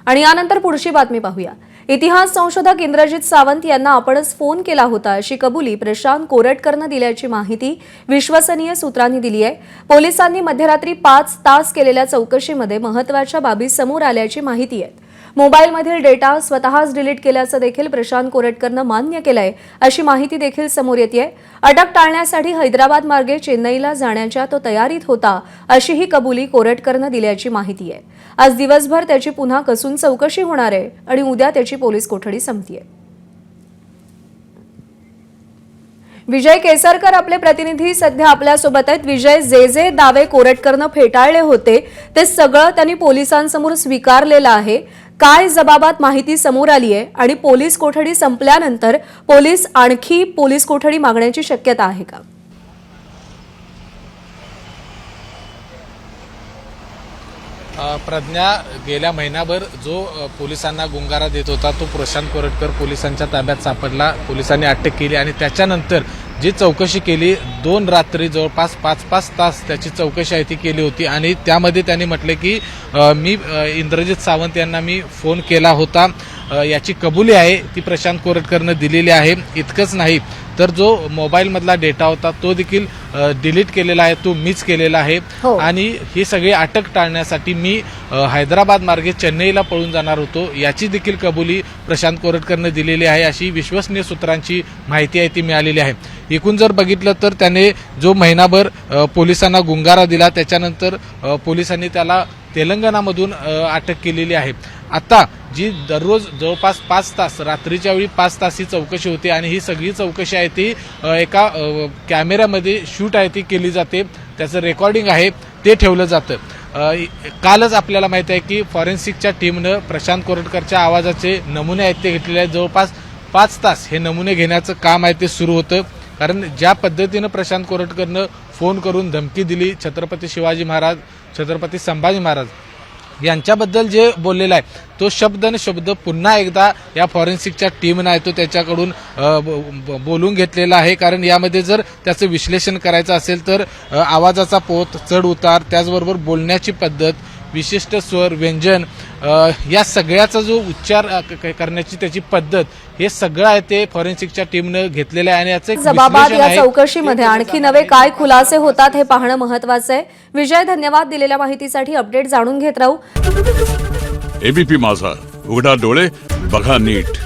आणि यानंतर पुढची बातमी पाहूया। इतिहास संशोधक इंद्रजित सावंत यांना आपणच फोन केला होता अशी कबुली प्रशांत कोरटकरने दिल्याची माहिती विश्वसनीय सूत्रांनी दिली आहे। पोलिसांनी मध्यरात्री 5 तास केलेल्या चौकशीमध्ये महत्त्वाच्या बाबी समोर आल्याची माहिती आहे। मोबाईलमधील डेटा स्वतःच डिलीट केल्याचं देखील प्रशांत कोरटकरने मान्य केलंय अशी माहिती देखील समोर येतेय। अटक टाळण्यासाठी हैदराबाद मार्गे चेन्नईला जाण्याच्या तो तयारीत होता अशी ही कबुली कोरटकरने दिल्याची माहिती आहे। आज दिवसभर त्याची पुन्हा कसून चौकशी होणार आहे आणि उद्या त्याची पोलीस कोठडी संपतीये। विजय केसरकर आपले प्रतिनिधी सध्या आपल्या सोबत आहेत। विजय, जे दावे कोरटकरने फेटाळले होते ते सगळं त्यांनी पोलिसांसमोर स्वीकारलेलं आहे। काय जबाबात माहिती समोर आली आहे आणि पोलीस कोठडी संपल्यानंतर पोलीस आणखी पोलीस कोठडी मागण्याची शक्यता आहे का? प्रज्ञा गेल्या महिनाभर जो पोलिसांना गुंगारा देत होता तो प्रशांत कोरटकर पोलिसांच्या ताब्यात सापडला। पोलिसांनी अटक केली आणि त्याच्यानंतर जी चौकशी केली 2 रात्री जवळपास 5-5 तास त्याची चौकशी आहे ती केली होती आणि त्यामध्ये त्यांनी म्हटले की मी इंद्रजित सावंत यांना मी फोन केला होता याची कबुली आहे ती प्रशांत कोरटकरने दिलेली आहे। इतकंच नाही तर जो मोबाईलमधला डेटा होता तो देखील डिलीट केलेला आहे, तो मीच केलेला आहे आणि ही सगळी अटक टाळण्यासाठी मी हैदराबाद मार्गे चेन्नईला पळून जाणार होतो याची देखील कबुली प्रशांत कोरटकरने दिलेली आहे अशी विश्वसनीय सूत्रांची माहिती आहे ती मिळालेली आहे। एकूण जर बघितलं तर त्याने जो महिनाभर पोलिसांना गुंगारा दिला त्याच्यानंतर पोलिसांनी त्याला तेलंगणामधून अटक केलेली आहे। आता जी दररोज जवळपास 5 तास रात्रीच्या वेळी 5 तास ही चौकशी होती आणि ही सगळी चौकशी आहे ती एका कॅमेऱ्यामध्ये शूट आहे ती केली जाते, त्याचं रेकॉर्डिंग आहे ते ठेवलं जातं। कालच आपल्याला माहिती आहे की फॉरेन्सिकच्या टीमनं प्रशांत कोरटकरच्या आवाजाचे नमुने आहेत ते घेतलेले आहेत। जवळपास 5 तास हे नमुने घेण्याचं काम आहे ते सुरू होतं, कारण ज्या पद्धतीनं प्रशांत कोरटकरनं फोन करून धमकी दिली छत्रपती शिवाजी महाराज, छत्रपती संभाजी महाराज यांच्याबद्दल जे बोललेला आहे तो शब्द न शब्द पुन्हा एकदा या फॉरेन्सिकच्या टीमनं आहे तो त्याच्याकडून बोलून घेतलेला आहे। कारण यामध्ये जर त्याचं विश्लेषण करायचं असेल तर आवाजाचा पोत, चढ उतार, त्याचबरोबर बोलण्याची पद्धत, विशिष्ट स्वर, व्यंजन या सगळ्याचा जो उच्चार करण्याची त्याची पद्धत हे सगळं आहे ते फॉरेन्सिकच्या टीमनं घेतलेलं आहे आणि याचं एक जबाबात या चौकशीमध्ये आणखी नवे काय खुलासे होतात हे पाहणं महत्त्वाचं आहे। विजय, धन्यवाद दिलेल्या माहितीसाठी। अपडेट जाणून घेत राहू। एबीपी माझा, उघडा डोळे बघा नीट।